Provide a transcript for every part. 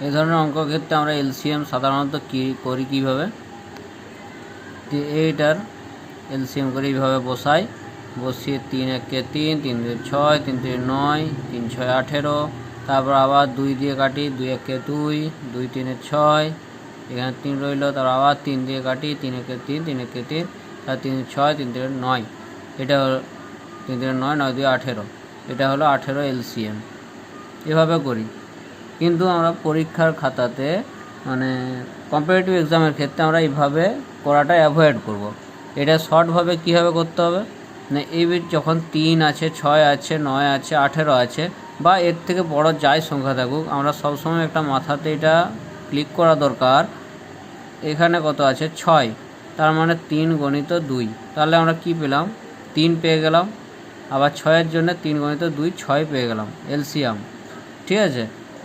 এই ধরনের অঙ্কের ক্ষেত্রে আমরা এলসিএম সাধারণত করি কীভাবে, এইটার এলসিএম করে এইভাবে বসিয়ে 3 একে 3, 3 2 6, 3 3 9, 3 6 18, তারপর আবার 2 দিয়ে কাটি, 2 একে 2, 2 3 6, এখানে 3 রইল, তারপর আবার 3 দিয়ে কাটি, 3 একে 3, 3 একে 3, তার 3 6, 3 3 9, এটা হলো 3 3 9, 9 2 18, এটা হলো 18 এলসিএম। এভাবে করি। কিন্তু আমরা পরীক্ষার খাতাতে মানে কম্পিটিটিভ এক্সামের ক্ষেত্রে আমরা এইভাবে করাটা অ্যাভয়েড করব। এটা শর্টভাবে কীভাবে করতে হবে না, এই যখন 3 আছে, 6 আছে, 9 আছে, 18 আছে বা এর থেকে বড় যাই সংখ্যা থাকুক, আমরা সবসময় একটা মাথাতে এটা ক্লিক করা দরকার। এখানে কত আছে 6, তার মানে 3 গণিত 2, তাহলে আমরা কি পেলাম 3 পেয়ে গেলাম। আবার 6-এর জন্য 3 গণিত 2, 6 পেয়ে গেলাম এলসিএম। ঠিক আছে,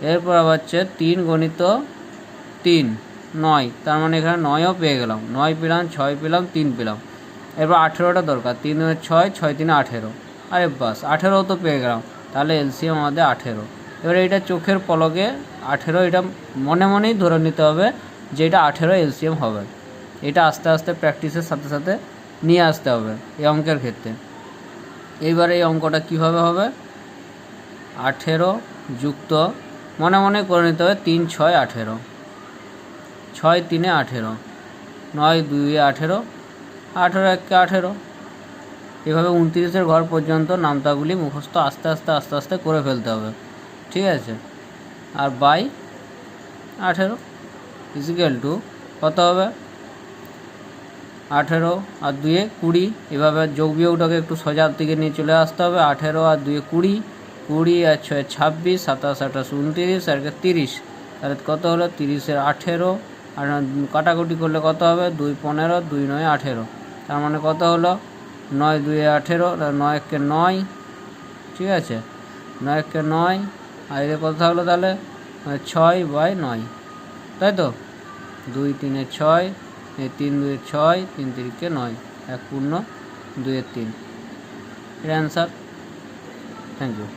এরপর আবার হচ্ছে 3 গণিত 3, 9, তার মানে এখানে 9ও পেয়ে গেলাম, 9 পেলাম, 6 পেলাম, 3 পেলাম। এরপর 18টা দরকার, 3 6, 6 3 18, আরে বাস 18ও তো পেয়ে গেলাম, তাহলে এলসিএম আমাদের 18। এবারে এটা চোখের পলকে 18, এটা মনে মনেই ধরে নিতে হবে যে এটা 18 এলসিএম হবে। এটা আস্তে আস্তে প্র্যাকটিসের সাথে সাথে নিয়ে আসতে হবে এই অঙ্কের ক্ষেত্রে। এইবারে এই অঙ্কটা কীভাবে হবে, 18 যুক্ত মনে মনে করে নিতে হবে 3 6 18, 6 3 18, 9 2 18, 18 1 18, এভাবে 29-এর ঘর পর্যন্ত নামতাগুলি মুখস্থ আস্তে আস্তে করে ফেলতে হবে। ঠিক আছে, আর বাই 18 ইজিক্যাল টু কত হবে 18 আর 2 20, এভাবে যোগ বিয়োগটাকে একটু সোজার দিকে নিয়ে চলে আসতে হবে। 18 আর 2 20, 20 আর 6 26, 27 28 29 আর 30, তাহলে কত হলো 30-এর 18, আর কাটাকুটি করলে কত হবে 2 15, 2 9 18, তার মানে কত হলো 9 2 18, 9 1 9, ঠিক আছে 9 1 9, আর এদের কত থাকলো তাহলে 6/9, তাই তো 2 3 6, 3 2 6, 3 3 9, 1 পূর্ণ 2 3, এর অ্যান্সার। Thank you.